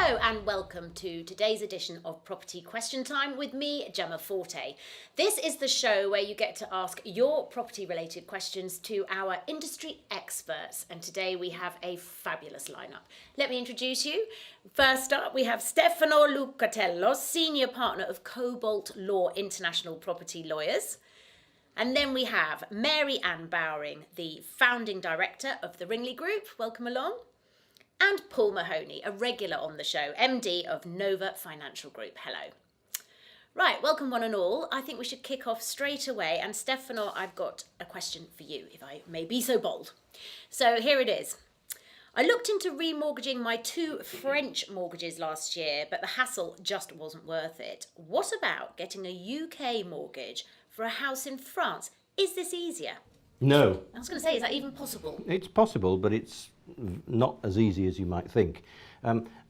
Hello and welcome to today's edition of Property Question Time with me, Jemma Forte. This is the show where you get to ask your property related questions to our industry experts, and today we have a fabulous lineup. Let me introduce you. First up we have Stefano Lucatello, Senior Partner of Kobalt Law International Property Lawyers. And then we have Mary-Anne Bowring, the Founding Director of the Ringley Group. Welcome along. And Paul Mahoney, a regular on the show, MD of Nova Financial Group. Hello. Right, welcome one and all. I think we should kick off straight away. And Stefano, I've got a question for you, if I may be so bold. So here it is. I looked into remortgaging my 2 French mortgages last year, but the hassle just wasn't worth it. What about getting a UK mortgage for a house in France? Is this easier? No. I was going to say, is that even possible? It's possible, but it's not as easy as you might think.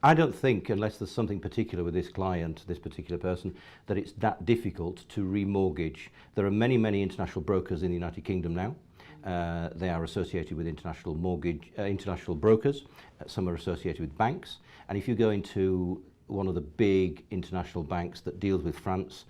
I don't think, unless there's something particular with this client, this particular person, that it's that difficult to remortgage. There are many, many international brokers in the United Kingdom now. They are associated with international brokers. Some are associated with banks. And if you go into one of the big international banks that deals with France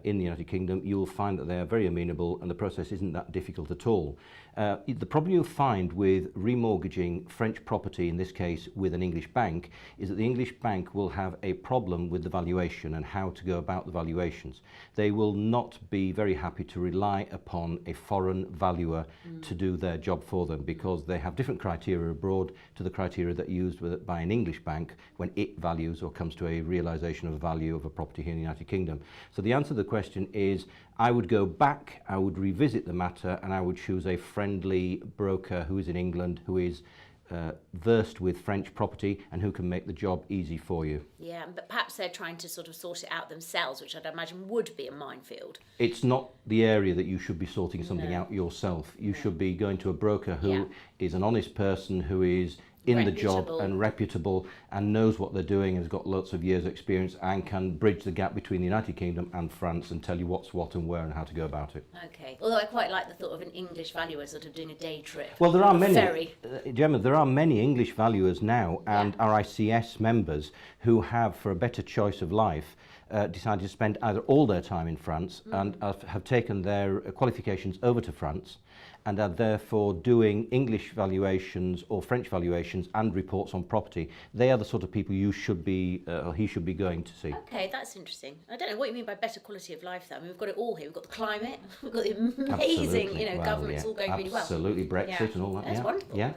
in the United Kingdom, you will find that they are very amenable and the process isn't that difficult at all. The problem you'll find with remortgaging French property, in this case with an English bank, is that the English bank will have a problem with the valuation and how to go about the valuations. They will not be very happy to rely upon a foreign valuer to do their job for them, because they have different criteria abroad to the criteria that are used by an English bank when it values or comes to a realisation of value of a property here in the United Kingdom. So the answer to the question is, I would go back, I would revisit the matter, and I would choose a friendly broker who is in England, who is versed with French property and who can make the job easy for you. Yeah, but perhaps they're trying to sort of sort it out themselves, which I'd imagine would be a minefield. It's not the area that you should be sorting something out yourself. You should be going to a broker who is an honest person, who is in the job and reputable and knows what they're doing, has got lots of years experience and can bridge the gap between the United Kingdom and France and tell you what's what and where and how to go about it. Okay, although I quite like the thought of an English valuer sort of doing a day trip. Well, there are many, Gemma, there are many English valuers now and RICS members who have, for a better choice of life, decided to spend either all their time in France and have taken their qualifications over to France and are therefore doing English valuations or French valuations and reports on property. They are the sort of people you should be, or he should be going to see. Okay, that's interesting. I don't know what you mean by better quality of life though. I mean, we've got it all here. We've got the climate, we've got the amazing, government's all going really well. Absolutely, Brexit and all that. That's wonderful. Yeah.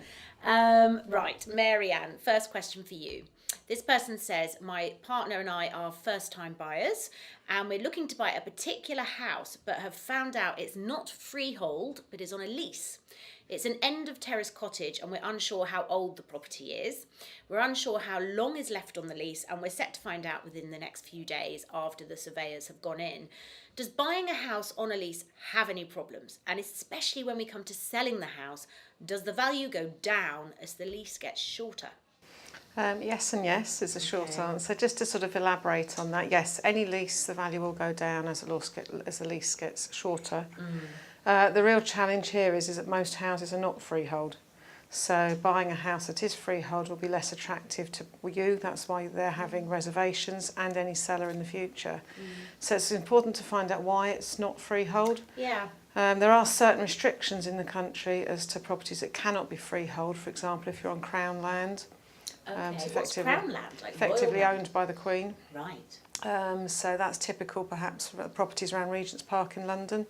Right, Mary-Anne, first question for you. This person says, my partner and I are first-time buyers and we're looking to buy a particular house but have found out it's not freehold but is on a lease. It's an end-of-terrace cottage and we're unsure how old the property is. We're unsure how long is left on the lease and we're set to find out within the next few days after the surveyors have gone in. Does buying a house on a lease have any problems? And especially when we come to selling the house, does the value go down as the lease gets shorter? Yes and yes is a short answer. Just to sort of elaborate on that, yes, any lease, the value will go down as the lease gets shorter. The real challenge here is that most houses are not freehold. So buying a house that is freehold will be less attractive to you. That's why they're having reservations and any seller in the future. So it's important to find out why it's not freehold. Yeah. There are certain restrictions in the country as to properties that cannot be freehold. For example, if you're on Crown land. Okay, what's Crown land? Like effectively owned by the Queen. Right. So that's typical perhaps for properties around Regent's Park in London.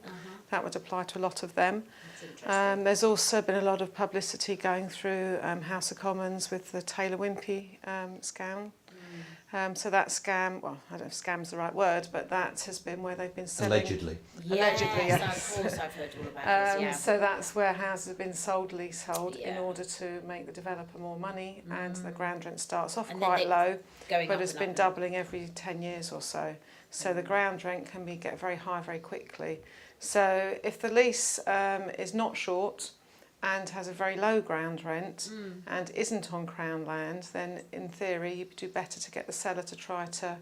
That would apply to a lot of them. There's also been a lot of publicity going through House of Commons with the Taylor Wimpey scam. So that scam, well, I don't know if scam's the right word, but that has been where they've been selling. Allegedly. Allegedly, yes. Of course I've heard all about this, So that's where houses have been sold leasehold in order to make the developer more money, and the ground rent starts off quite low, but has been doubling every 10 years or so. So the ground rent can get very high very quickly. So if the lease is not short and has a very low ground rent and isn't on Crown land, then in theory you'd do better to get the seller to try to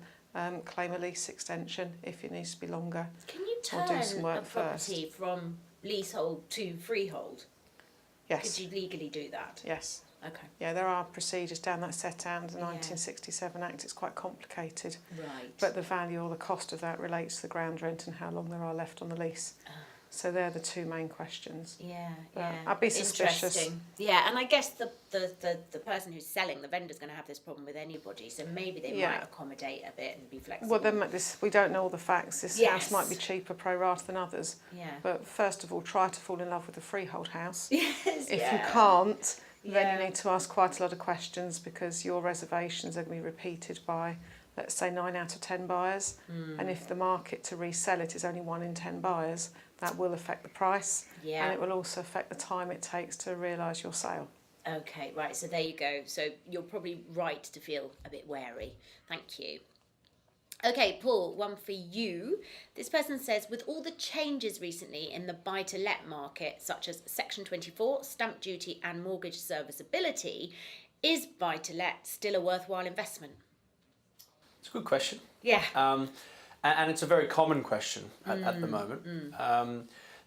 claim a lease extension if it needs to be longer. Can you turn a property from leasehold to freehold? Yes. Could you legally do that? Yes. Okay. Yeah, there are procedures down that set out in the 1967 Act. It's quite complicated. Right. But the value or the cost of that relates to the ground rent and how long there are left on the lease. So they're the two main questions. Yeah, I'd be suspicious. Interesting. Yeah, and I guess the person who's selling, the vendor's going to have this problem with anybody, so maybe they might accommodate a bit and be flexible. Well, then we don't know all the facts. This house might be cheaper pro rata than others. Yeah. But first of all, try to fall in love with a freehold house. Yes. If you can't, then you need to ask quite a lot of questions, because your reservations are going to be repeated by, let's say, 9 out of 10 buyers. And if the market to resell it is only 1 in 10 buyers, that will affect the price, and it will also affect the time it takes to realise your sale. Okay, right, so there you go. So you're probably right to feel a bit wary. Thank you. Okay, Paul, one for you. This person says, with all the changes recently in the buy-to-let market, such as Section 24, stamp duty and mortgage serviceability, is buy-to-let still a worthwhile investment? It's a good question. Yeah. And it's a very common question at the moment.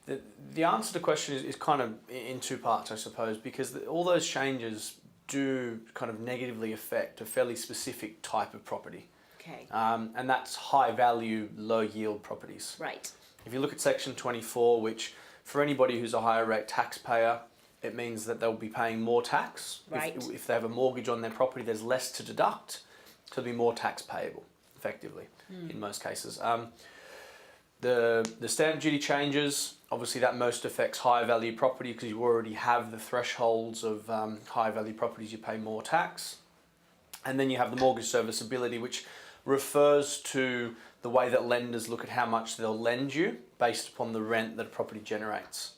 The answer to the question is kind of in two parts, I suppose, because all those changes do kind of negatively affect a fairly specific type of property. Okay. And that's high value, low yield properties. Right. If you look at Section 24, which for anybody who's a higher rate taxpayer, it means that they'll be paying more tax. Right. If they have a mortgage on their property, there's less to deduct, so there'll be more tax payable, effectively, in most cases. The stamp duty changes, obviously that most affects high value property, because you already have the thresholds of high value properties, you pay more tax. And then you have the mortgage serviceability, which refers to the way that lenders look at how much they'll lend you based upon the rent that a property generates.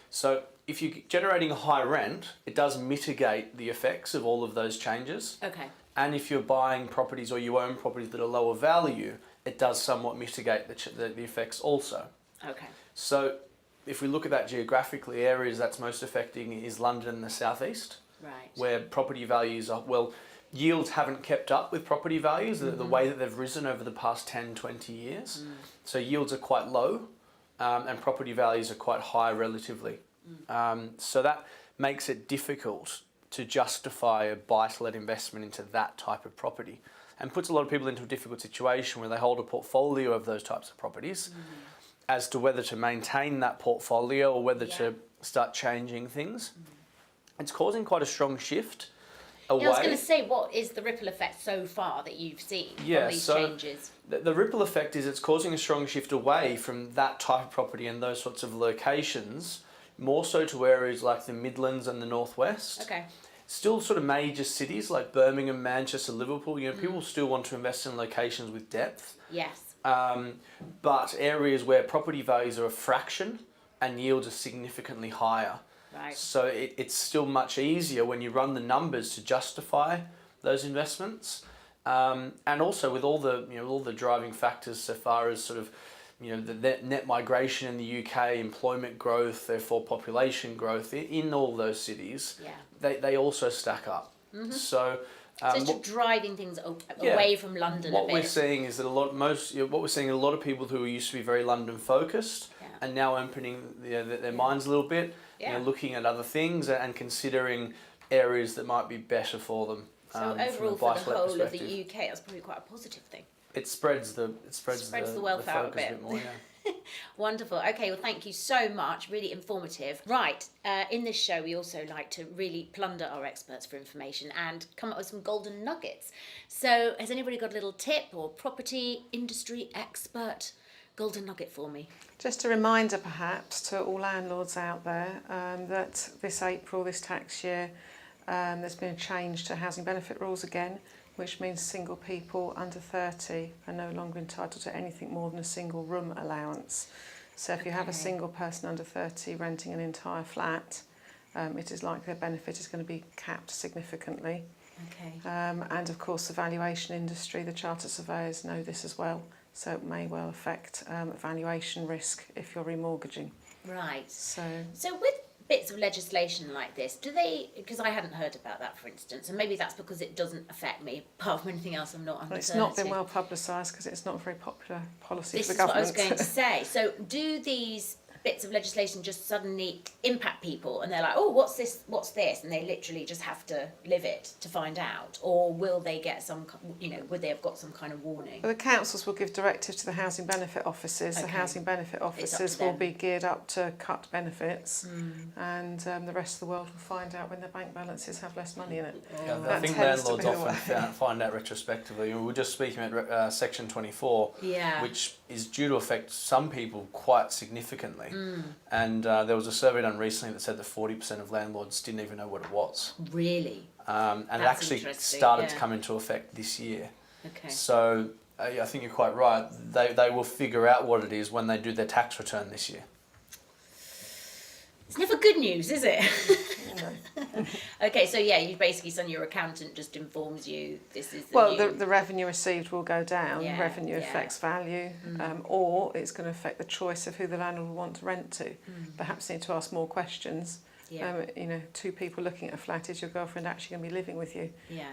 So if you're generating a high rent, it does mitigate the effects of all of those changes. Okay. And if you're buying properties or you own properties that are lower value, it does somewhat mitigate the effects also. Okay. So if we look at that geographically, areas that's most affecting is London and the southeast, Right. where property values are, yields haven't kept up with property values, the way that they've risen over the past 10, 20 years. So yields are quite low, and property values are quite high relatively. So that makes it difficult to justify a buy-to-let investment into that type of property, and puts a lot of people into a difficult situation where they hold a portfolio of those types of properties as to whether to maintain that portfolio or whether to start changing things. It's causing quite a strong shift away. Yeah, I was going to say, what is the ripple effect so far that you've seen from these changes? The ripple effect is it's causing a strong shift away from that type of property and those sorts of locations, more so to areas like the Midlands and the Northwest. Okay. Still sort of major cities like Birmingham, Manchester, Liverpool, people still want to invest in locations with depth. Yes. But areas where property values are a fraction and yields are significantly higher. Right. So it's still much easier when you run the numbers to justify those investments. And also with all the driving factors so far as sort of, the net migration in the UK, employment growth, therefore population growth in all those cities, they also stack up. So it's just driving things away from London a bit. What we're seeing is that a lot of people who used to be very London focused are now opening their minds a little bit, looking at other things and considering areas that might be better for them. So overall, for the whole of the UK, that's probably quite a positive thing. It spreads the wealth out a bit. More, Wonderful. Okay, well, thank you so much. Really informative. Right, in this show, we also like to really plunder our experts for information and come up with some golden nuggets. So has anybody got a little tip or property industry expert golden nugget for me? Just a reminder, perhaps, to all landlords out there that this April, this tax year, there's been a change to housing benefit rules again, which means single people under 30 are no longer entitled to anything more than a single room allowance. So if you have a single person under 30 renting an entire flat, it is likely their benefit is going to be capped significantly. Okay. And of course the valuation industry, the chartered surveyors know this as well, so it may well affect valuation risk if you're remortgaging. Right. So with bits of legislation like this, do they, because I hadn't heard about that, for instance, and maybe that's because it doesn't affect me, apart from anything else, I'm not under 30. It's not been well publicised because it's not a very popular policy this for the government. This is what I was going to say. So do these bits of legislation just suddenly impact people and they're like, oh, what's this, and they literally just have to live it to find out? Or will they get some, would they have got some kind of warning? Well, the councils will give directives to the housing benefit offices. The housing benefit offices will be geared up to cut benefits, and the rest of the world will find out when their bank balances have less money in it. Yeah, I think landlords often find out retrospectively. We were just speaking about Section 24, which is due to affect some people quite significantly. And there was a survey done recently that said that 40% of landlords didn't even know what it was. Really? And it actually started to come into effect this year. Okay. So I think you're quite right. They will figure out what it is when they do their tax return this year. It's never good news, is it? Okay, so you basically, your accountant just informs you this is the revenue received will go down. Revenue affects value, or it's going to affect the choice of who the landlord will want to rent to. Perhaps need to ask more questions. Two people looking at a flat, is your girlfriend actually going to be living with you?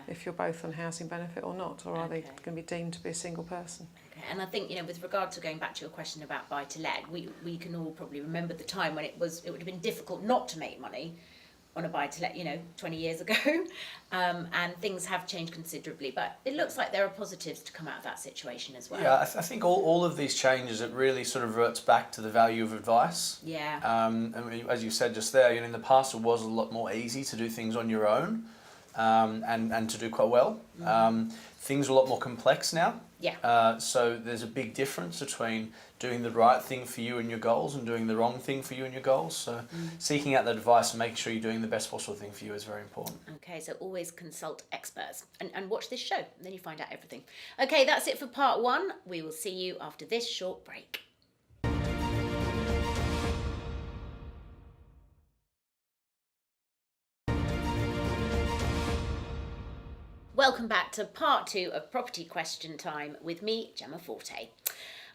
If you're both on housing benefit or not, or are they going to be deemed to be a single person? Okay. And I think, with regard to going back to your question about buy-to-let, we can all probably remember the time when it would have been difficult not to make money on a buy-to-let, 20 years ago, and things have changed considerably, but it looks like there are positives to come out of that situation as well. Yeah, I think all of these changes, it really sort of reverts back to the value of advice. Yeah. And as you said just there, in the past it was a lot more easy to do things on your own, and to do quite well. Things are a lot more complex now. Yeah. So there's a big difference between doing the right thing for you and your goals and doing the wrong thing for you and your goals. So seeking out that advice and making sure you're doing the best possible thing for you is very important. Okay, so always consult experts and watch this show, and then you find out everything. Okay, that's it for part 1. We will see you after this short break. Welcome back to part 2 of Property Question Time with me, Jemma Forte.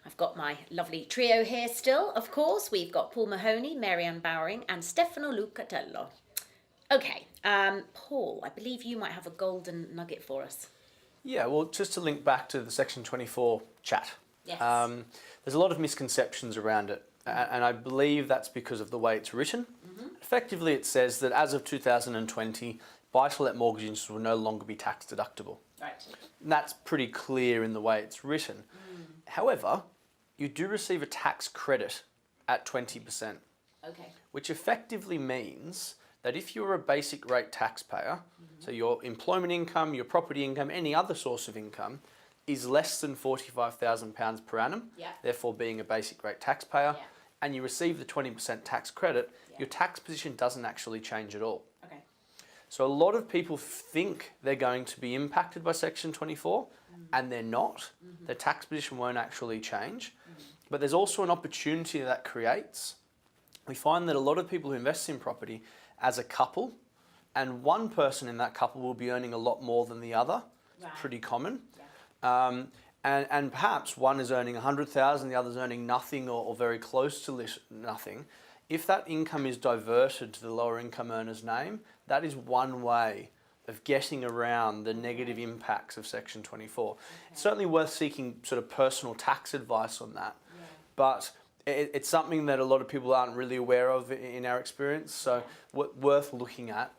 I've got my lovely trio here still, of course. We've got Paul Mahoney, Mary-Anne Bowring and Stefano Lucatello. Okay, Paul, I believe you might have a golden nugget for us. Yeah, well, just to link back to the Section 24 chat. Yes. There's a lot of misconceptions around it, and I believe that's because of the way it's written. Effectively, it says that as of 2020, buy-to-let mortgages will no longer be tax deductible. Right. And that's pretty clear in the way it's written. However, you do receive a tax credit at 20%. Okay. Which effectively means that if you're a basic rate taxpayer, so your employment income, your property income, any other source of income is less than £45,000 per annum, therefore being a basic rate taxpayer, and you receive the 20% tax credit, your tax position doesn't actually change at all. Okay. So a lot of people think they're going to be impacted by Section 24, and they're not. Their tax position won't actually change. But there's also an opportunity that creates. We find that a lot of people who invest in property as a couple, and one person in that couple will be earning a lot more than the other. Right. It's pretty common. Yeah. And perhaps one is earning 100,000, the other's earning nothing or very close to nothing. If that income is diverted to the lower income earner's name, that is one way of getting around the negative impacts of Section 24. Okay. It's certainly worth seeking sort of personal tax advice on that, but it's something that a lot of people aren't really aware of in our experience, so worth looking at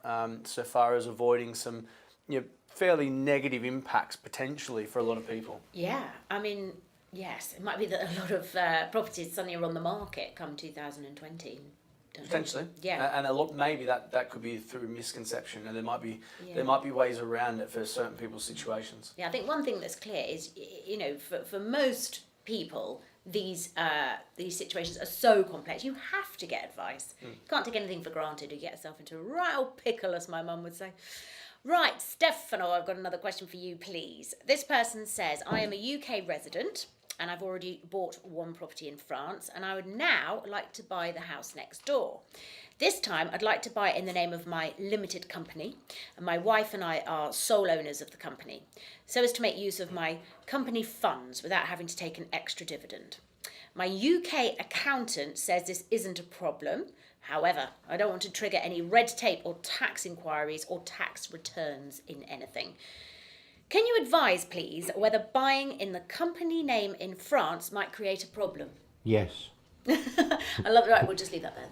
so far as avoiding some fairly negative impacts potentially for a lot of people. Yeah, I mean, yes, it might be that a lot of properties suddenly are on the market come 2020. Potentially, yeah, and a lot maybe that could be through misconception, and there might be ways around it for certain people's situations. Yeah, I think one thing that's clear is for most people these situations are so complex. You have to get advice. You can't take anything for granted. You get yourself into a right old pickle, as my mum would say. Right, Stefano, I've got another question for you, please. This person says, I am a UK resident and I've already bought one property in France and I would now like to buy the house next door. This time, I'd like to buy it in the name of my limited company, and my wife and I are sole owners of the company, so as to make use of my company funds without having to take an extra dividend. My UK accountant says this isn't a problem. However, I don't want to trigger any red tape or tax inquiries or tax returns in anything. Can you advise, please, whether buying in the company name in France might create a problem? Yes. I love it. Right, we'll just leave that there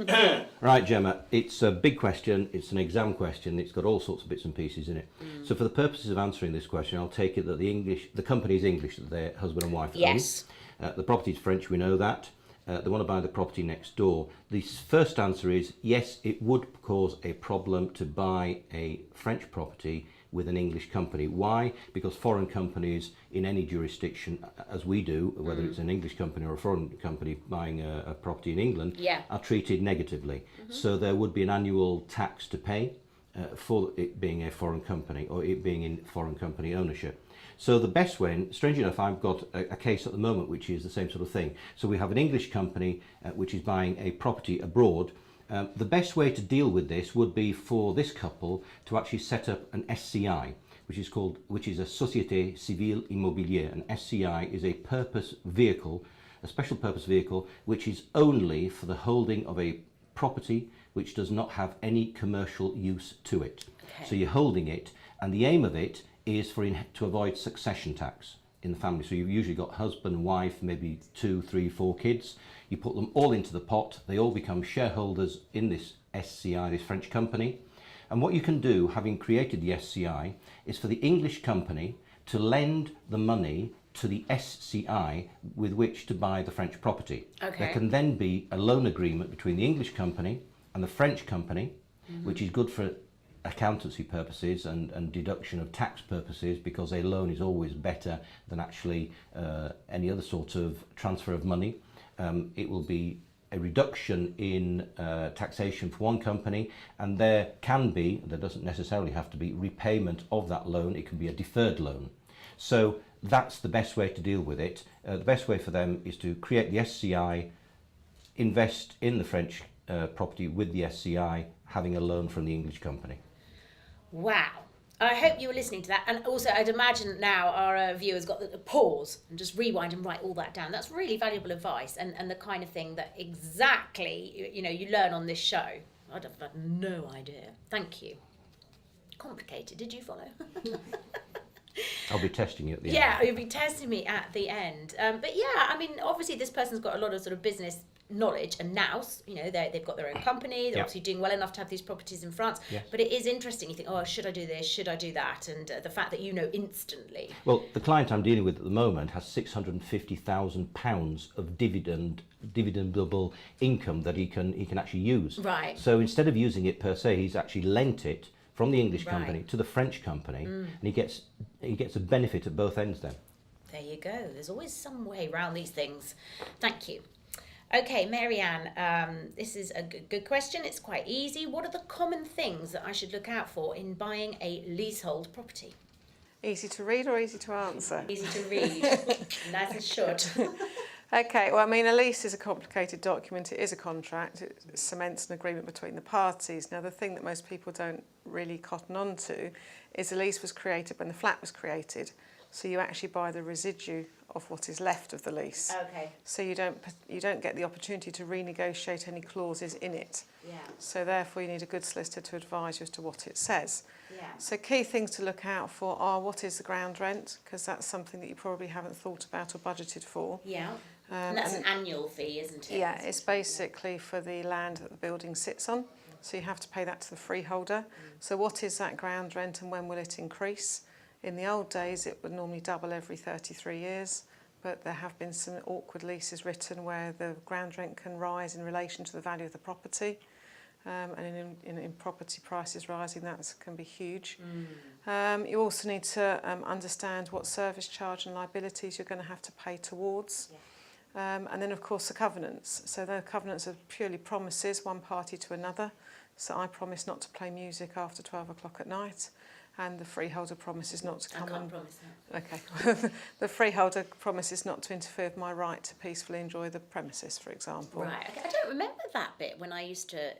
then. Right, Jemma, it's a big question. It's an exam question. It's got all sorts of bits and pieces in it. So for the purposes of answering this question, I'll take it that the company is English, that their husband and wife Yes. own. The property is French, we know that. They want to buy the property next door. The first answer is yes, it would cause a problem to buy a French property with an English company. Why? Because foreign companies in any jurisdiction, as we do, whether it's an English company or a foreign company buying a property in England, are treated negatively. So there would be an annual tax to pay for it being a foreign company or it being in foreign company ownership. So the best way, and strangely enough, I've got a case at the moment which is the same sort of thing. So we have an English company which is buying a property abroad. The best way to deal with this would be for this couple to actually set up an SCI, which is a Société Civile Immobilière. An SCI is a purpose vehicle, a special purpose vehicle, which is only for the holding of a property which does not have any commercial use to it. So you're holding it, and the aim of it is to avoid succession tax in the family. So you've usually got husband, wife, maybe 2, 3, 4 kids. You put them all into the pot. They all become shareholders in this SCI, this French company. And what you can do, having created the SCI, is for the English company to lend the money to the SCI with which to buy the French property. There can then be a loan agreement between the English company and the French company, which is good for accountancy purposes and deduction of tax purposes, because a loan is always better than actually any other sort of transfer of money. It will be a reduction in taxation for one company, and there doesn't necessarily have to be repayment of that loan. It can be a deferred loan. So that's the best way to deal with it. The best way for them is to create the SCI, invest in the French property with the SCI, having a loan from the English company. Wow. I hope you were listening to that. And also, I'd imagine now our viewers got the pause and just rewind and write all that down. That's really valuable advice and the kind of thing that exactly, you learn on this show. I'd have had no idea. Thank you. Complicated. Did you follow? I'll be testing you at the end. Yeah, you'll be testing me at the end. But yeah, I mean, obviously this person's got a lot of sort of business knowledge and nous, they've got their own company, they're obviously doing well enough to have these properties in France. But it is interesting. You think, oh, should I do this? Should I do that? And the fact that instantly. Well, the client I'm dealing with at the moment has £650,000 of dividendable income that he can actually use. Right. So instead of using it per se, he's actually lent it from the English company to the French company, and he gets a benefit at both ends then. There you go. There's always some way around these things. Thank you. Okay, Mary-Anne, this is a good question. It's quite easy. What are the common things that I should look out for in buying a leasehold property? Easy to read or easy to answer? Easy to read. Nice and short. Okay, well, I mean, a lease is a complicated document. It is a contract. It cements an agreement between the parties. Now, the thing that most people don't really cotton on to is the lease was created when the flat was created. So you actually buy the residue of what is left of the lease. Okay. So you don't get the opportunity to renegotiate any clauses in it. Yeah. So therefore you need a good solicitor to advise you as to what it says. Yeah. So key things to look out for are what is the ground rent, because that's something that you probably haven't thought about or budgeted for. Yeah. And that's an annual fee, isn't it? Yeah, it's basically for the land that the building sits on. So you have to pay that to the freeholder. So what is that ground rent and when will it increase? In the old days, it would normally double every 33 years, but there have been some awkward leases written where the ground rent can rise in relation to the value of the property. And in property prices rising, that can be huge. You also need to understand what service charge and liabilities you're going to have to pay towards. And then, of course, the covenants. So the covenants are purely promises, one party to another. So I promise not to play music after 12 o'clock at night. And the freeholder promises not to come. I can't promise that. Okay. The freeholder promises not to interfere with my right to peacefully enjoy the premises, for example. Right. Okay. I don't remember that bit when I used to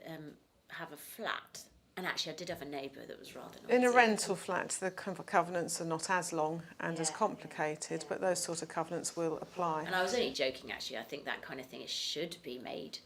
have a flat. And actually, I did have a neighbour that was rather noisy. In a rental flat, the covenants are not as long and as complicated, but those sort of covenants will apply. And I was only joking, actually. I think that kind of thing should be made,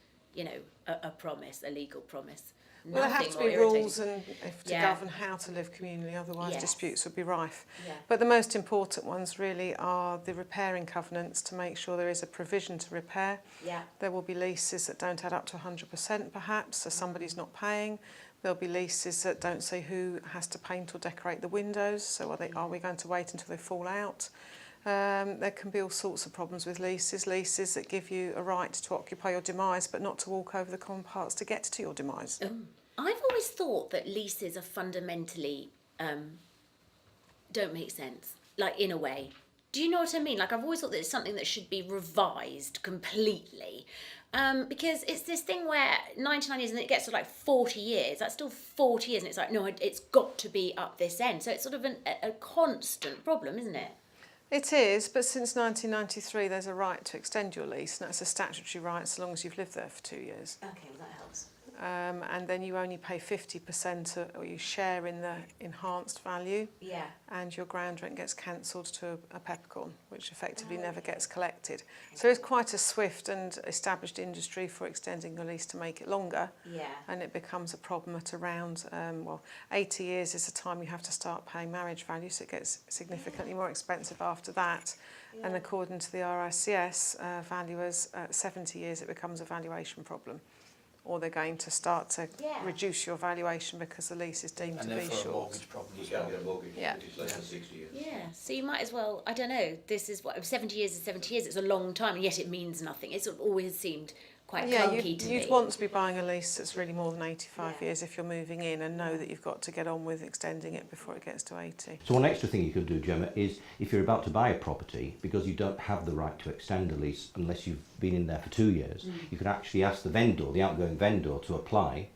a promise, a legal promise. Well, there have to be rules and to govern how to live communally, otherwise disputes would be rife. Yeah. But the most important ones really are the repairing covenants to make sure there is a provision to repair. Yeah. There will be leases that don't add up to 100% perhaps, so somebody's not paying. There'll be leases that don't say who has to paint or decorate the windows, so are we going to wait until they fall out? There can be all sorts of problems with leases that give you a right to occupy your demise but not to walk over the common parts to get to your demise. I've always thought that leases are fundamentally don't make sense, like in a way. Do you know what I mean? Like I've always thought that it's something that should be revised completely. Because it's this thing where 99 years and it gets to like 40 years, that's still 40 years and it's like, no, it's got to be up this end. So it's sort of a constant problem, isn't it? It is, but since 1993 there's a right to extend your lease, and that's a statutory right so long as you've lived there for 2 years. Okay, well that helps. And then you only pay 50% or you share in the enhanced value. Yeah. And your ground rent gets cancelled to a peppercorn, which effectively never gets collected. So it's quite a swift and established industry for extending your lease to make it longer. Yeah. And it becomes a problem at around, 80 years is the time you have to start paying marriage value, so it gets significantly more expensive after that. Yeah. And according to the RICS valuers, at 70 years it becomes a valuation problem. Or they're going to start to reduce your valuation because the lease is deemed to be short. And therefore a mortgage problem. You can't get a mortgage Yeah. which is less than 60 years. Yeah, so you might as well, I don't know, this is what, 70 years is 70 years, it's a long time, and yet it means nothing. It's sort of always seemed quite clunky to me. You'd want to be buying a lease that's really more than 85 years if you're moving in, and know that you've got to get on with extending it before it gets to 80. So one extra thing you could do, Gemma, is if you're about to buy a property, because you don't have the right to extend a lease unless you've been in there for 2 years, you could actually ask the vendor, the outgoing vendor, to apply,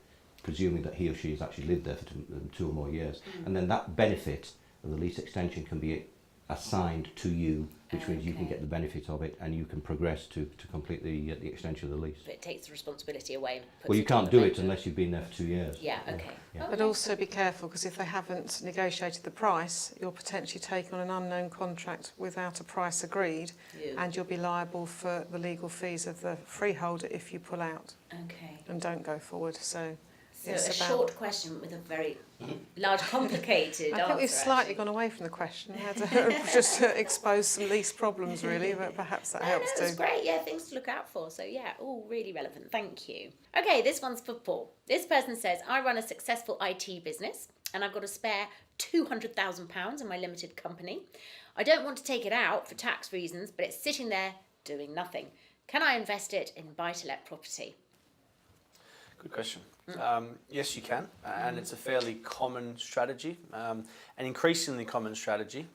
presuming that he or she has actually lived there for 2 or more years, and then that benefit of the lease extension can be assigned to you, which means you can get the benefit of it and you can progress to complete the extension of the lease. But it takes the responsibility away. And puts Well, you it on can't the do it vendor. unless you've been there for 2 years. Yeah, okay. Yeah. But also be careful, because if they haven't negotiated the price, you'll potentially take on an unknown contract without a price agreed, and you'll be liable for the legal fees of the freeholder if you pull out Okay. and don't go forward. So So it's a about... short question with a very large, complicated I think we've answer, slightly actually. gone away from the question. We had to just expose some lease problems, really, but perhaps that helps No, that's too. great. Yeah, things to look out for. So yeah, all really relevant. Thank you. Okay, this one's for Paul. This person says, I run a successful IT business and I've got a spare £200,000 in my limited company. I don't want to take it out for tax reasons, but it's sitting there doing nothing. Can I invest it in buy-to-let property? Good question. Yes, you can, and it's a fairly common strategy, an increasingly common strategy,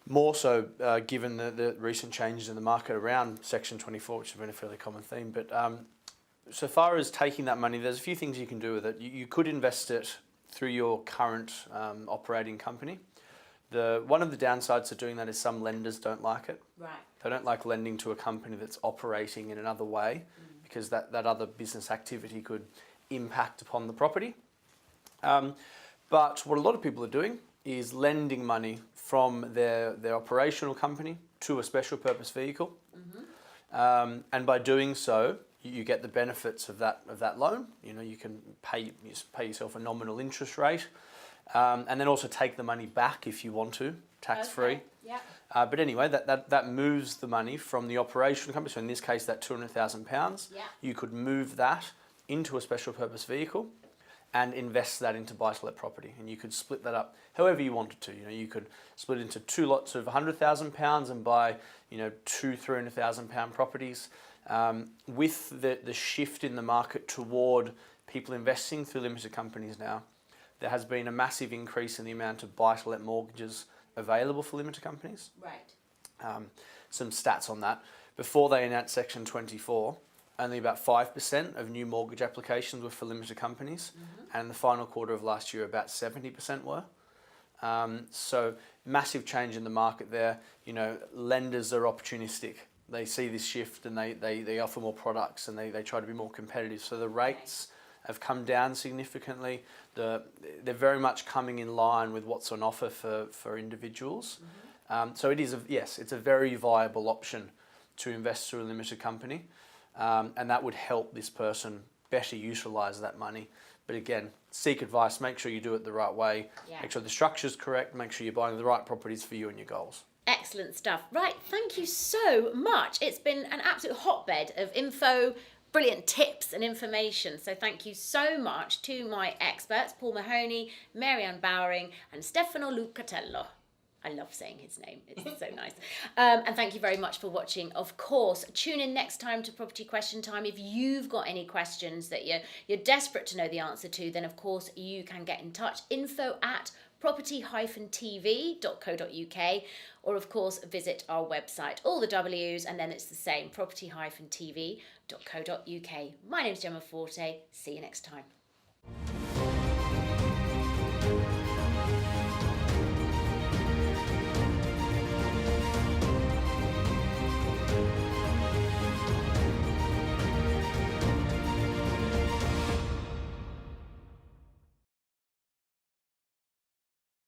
more so given the recent changes in the market around Section 24, which has been a fairly common theme. But so far as taking that money, there's a few things you can do with it. You could invest it through your current operating company. One of the downsides of doing that is some lenders don't like it. Right. They don't like lending to a company that's operating in another way, because that other business activity could impact upon the property. But what a lot of people are doing is lending money from their operational company to a special purpose vehicle. And by doing so, you get the benefits of that loan. You know, you can pay yourself a nominal interest rate, and then also take the money back if you want to, tax-free. Okay. Yeah. But anyway, that moves the money from the operational company. So in this case, that £200,000, you could move that into a special purpose vehicle and invest that into buy-to-let property. And you could split that up however you wanted to. You know, you could split into 2 lots of £100,000 and buy, you know, 200,000 to £300,000 properties. With the shift in the market toward people investing through limited companies now, there has been a massive increase in the amount of buy-to-let mortgages available for limited companies. Right. Some stats on that. Before they announced Section 24, only about 5% of new mortgage applications were for limited companies, and in the final quarter of last year, about 70% were. So massive change in the market there. You know, lenders are opportunistic. They see this shift and they offer more products and they try to be more competitive. So the rates have come down significantly. They're very much coming in line with what's on offer for individuals. So it is, it's a very viable option to invest through a limited company, and that would help this person better utilise that money. But again, seek advice, make sure you do it the right way, make sure the structure's correct, make sure you're buying the right properties for you and your goals. Excellent stuff. Right, thank you so much. It's been an absolute hotbed of info, brilliant tips and information. So thank you so much to my experts, Paul Mahoney, Mary-Anne Bowring and Stefano Lucatello. I love saying his name, it's so nice. And thank you very much for watching. Of course, tune in next time to Property Question Time. If you've got any questions that you're desperate to know the answer to, then of course you can get in touch. info@property-tv.co.uk, or of course visit our website, all the W's, and then it's the same, property-tv.co.uk. My name's Jemma Forte. See you next time.